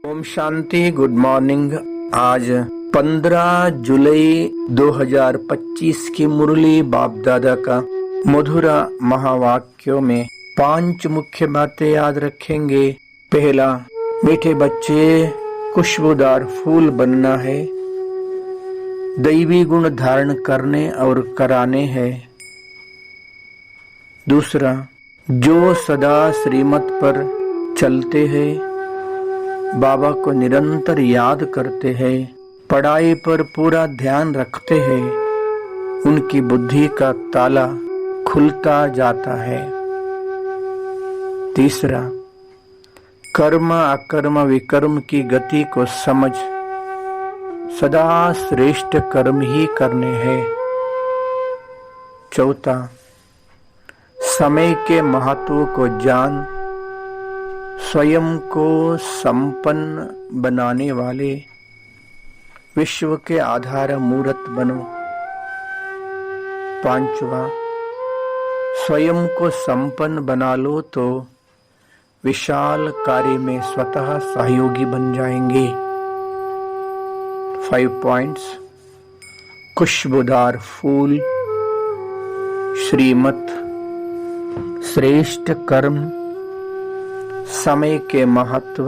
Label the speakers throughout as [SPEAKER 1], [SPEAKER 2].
[SPEAKER 1] Om Shanti. Good morning. आज 15 जुलाई 2025 की मुरली बाप दादा का मधुरा महावाक्यों में 5 मुख्य बातें याद रखेंगे। पहला, मीठे बच्चे खुशबूदार फूल बनना है, दैवी गुण धारण करने और कराने हैं। दूसरा, जो सदा श्रीमत पर चलते हैं, बाबा को निरंतर याद करते हैं, पढ़ाई पर पूरा ध्यान रखते हैं, उनकी बुद्धि का ताला खुलता जाता है। तीसरा, कर्म अकर्म विकर्म की गति को समझ सदा श्रेष्ठ कर्म ही करने हैं। चौथा, समय के महत्व को जान स्वयं को संपन्न बनाने वाले विश्व के आधार मूर्त बनो। पांचवा, स्वयं को संपन्न बना लो तो विशाल कार्य में स्वतः सहयोगी बन जाएंगे। 5 पॉइंट्स। खुशबूदार फूल, श्रीमत, श्रेष्ठ कर्म, समय के महत्व,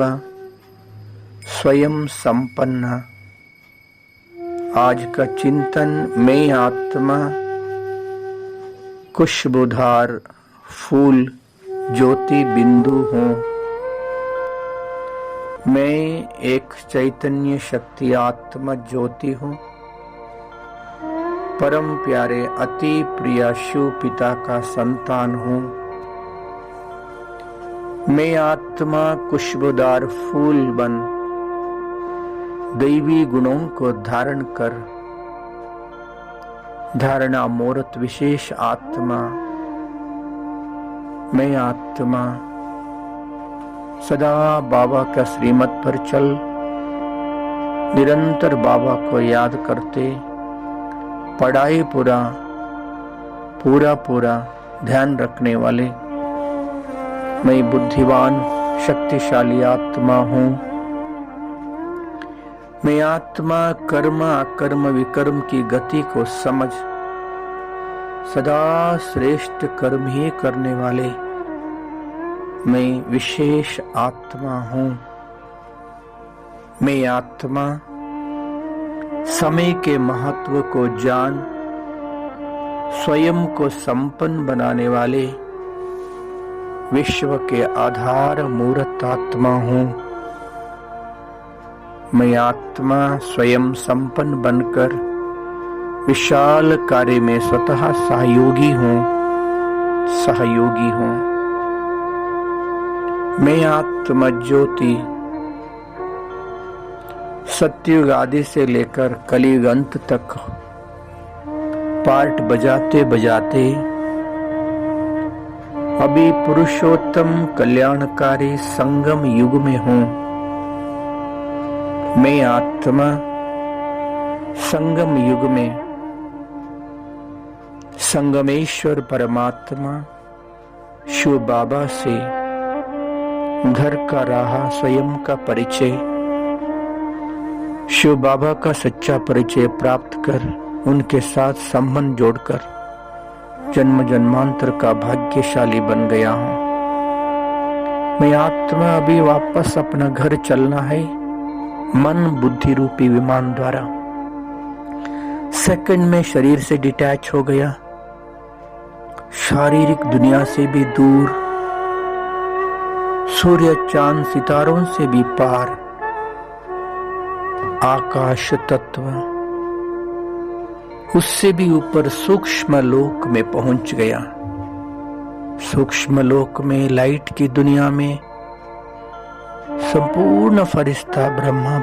[SPEAKER 1] स्वयं संपन्न। आज का चिंतन, मैं आत्मा खुशबूदार फूल ज्योति बिंदु हूँ। मैं एक चैतन्य शक्ति आत्मा ज्योति हूँ। परम प्यारे अति प्रिय शिव पिता का संतान हूँ। मैं आत्मा खुशबूदार फूल बन दैवी गुणों को धारण कर धारणा मूर्त विशेष आत्मा। मैं आत्मा सदा बाबा का श्रीमत पर चल, निरंतर बाबा को याद करते, पढ़ाई पूरा ध्यान रखने वाले मैं बुद्धिवान शक्तिशाली आत्मा हूँ। मैं आत्मा कर्म अकर्म विकर्म की गति को समझ सदा श्रेष्ठ कर्म ही करने वाले मैं विशेष आत्मा हूँ। मैं आत्मा समय के महत्व को जान स्वयं को संपन्न बनाने वाले विश्व के आधार मूर्त आत्मा हूँ। मैं आत्मा स्वयं संपन्न बनकर विशाल कार्य में स्वतः सहयोगी हूँ। मैं आत्मा ज्योति सत्युग आदि से लेकर कलियुग अंत तक पार्ट बजाते बजाते अभी पुरुषोत्तम कल्याणकारी संगम युग में हूँ। मैं आत्मा संगम युग में संगमेश्वर परमात्मा शिव बाबा से घर का रहा स्वयं का परिचय, शिव बाबा का सच्चा परिचय प्राप्त कर उनके साथ संबंध जोड़कर जन्म जन्मांतर का भाग्यशाली बन गया हूँ। मैं आत्मा अभी वापस अपना घर चलना है, मन बुद्धि रूपी विमान द्वारा। सेकंड में शरीर से डिटैच हो गया, शारीरिक दुनिया से भी दूर, सूर्य चांद सितारों से भी पार, आकाश तत्व उससे भी ऊपर सूक्ष्म लोक में पहुंच गया। सूक्ष्म लोक में लाइट की दुनिया में संपूर्ण फरिश्ता ब्रह्मा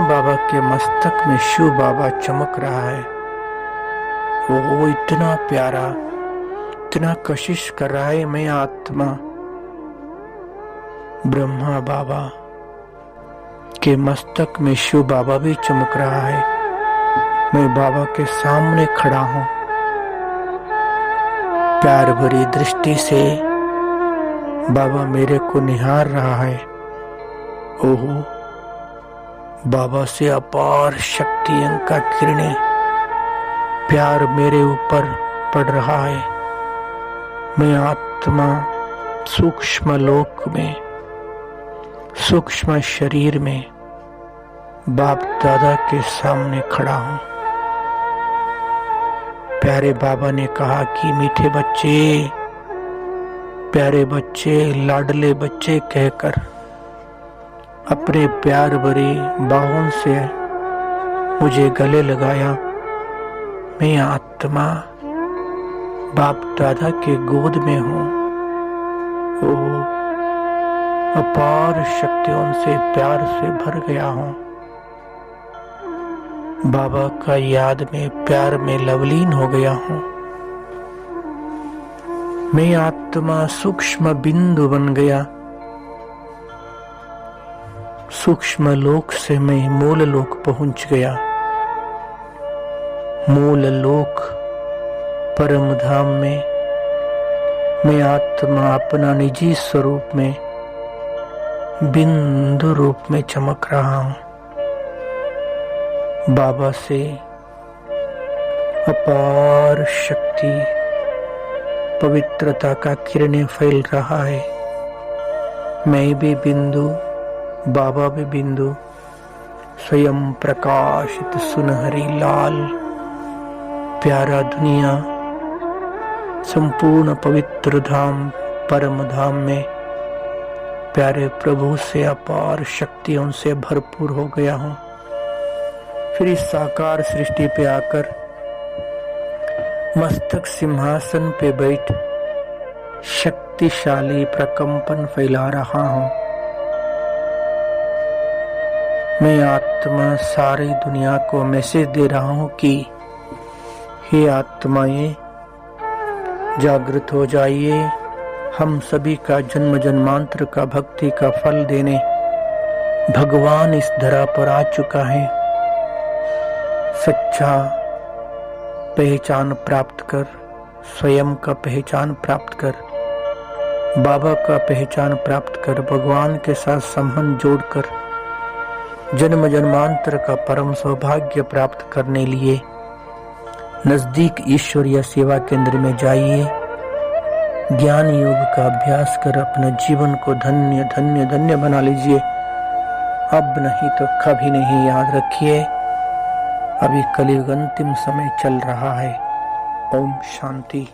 [SPEAKER 1] बाबा के मस्तक में शिव बाबा चमक रहा है। वो इतना प्यारा, इतना कशिश कर रहा है। मैं आत्मा ब्रह्मा बाबा के मस्तक में शिव बाबा भी चमक रहा है। मैं बाबा के सामने खड़ा हूँ। प्यार भरी दृष्टि से बाबा मेरे को निहार रहा है। ओहो, बाबा से अपार शक्तियों का किरणें प्यार मेरे ऊपर पड़ रहा है। मैं आत्मा सूक्ष्म लोक में, सूक्ष्म शरीर में बाप दादा के सामने खड़ा हूं। प्यारे बाबा ने कहा कि मीठे बच्चे, प्यारे बच्चे, लाडले बच्चे कहकर अपने प्यार भरी बाहों से मुझे गले लगाया। मैं आत्मा बाप दादा के गोद में हूँ। ओ अपार शक्तियों से प्यार से भर गया हूँ। बाबा का याद में प्यार में लवलीन हो गया हूँ। मैं आत्मा सूक्ष्म बिंदु बन गया। सूक्ष्म लोक से मैं मूल लोक पहुंच गया। मूल लोक परम धाम में मैं आत्मा अपना निजी स्वरूप में बिंदु रूप में चमक रहा हूं। बाबा से अपार शक्ति पवित्रता का किरणें फैल रहा है। मैं भी बिंदु, बाबा भी बिंदु, स्वयं प्रकाशित सुनहरी लाल प्यारा दुनिया संपूर्ण पवित्र धाम परम धाम में प्यारे प्रभु से अपार शक्तियों से भरपूर हो गया हूँ। फिर इस साकार सृष्टि पे आकर मस्तक सिंहासन पे बैठ शक्तिशाली प्रकंपन फैला रहा हूँ। मैं आत्मा सारी दुनिया को मैसेज दे रहा हूँ कि हे आत्माएं, जागृत हो जाइए। हम सभी का जन्म जन्मांतर का भक्ति का फल देने भगवान इस धरा पर आ चुका है। सच्चा पहचान प्राप्त कर, स्वयं का पहचान प्राप्त कर, बाबा का पहचान प्राप्त कर, भगवान के साथ संबंध जोड़कर जन्म जन्मांतर का परम सौभाग्य प्राप्त करने लिए नजदीक ईश्वरीय सेवा केंद्र में जाइए। ज्ञान योग का अभ्यास कर अपने जीवन को धन्य धन्य धन्य बना लीजिए। अब नहीं तो कभी नहीं, याद रखिए अभी कलयुग अंतिम समय चल रहा है। ओम शांति।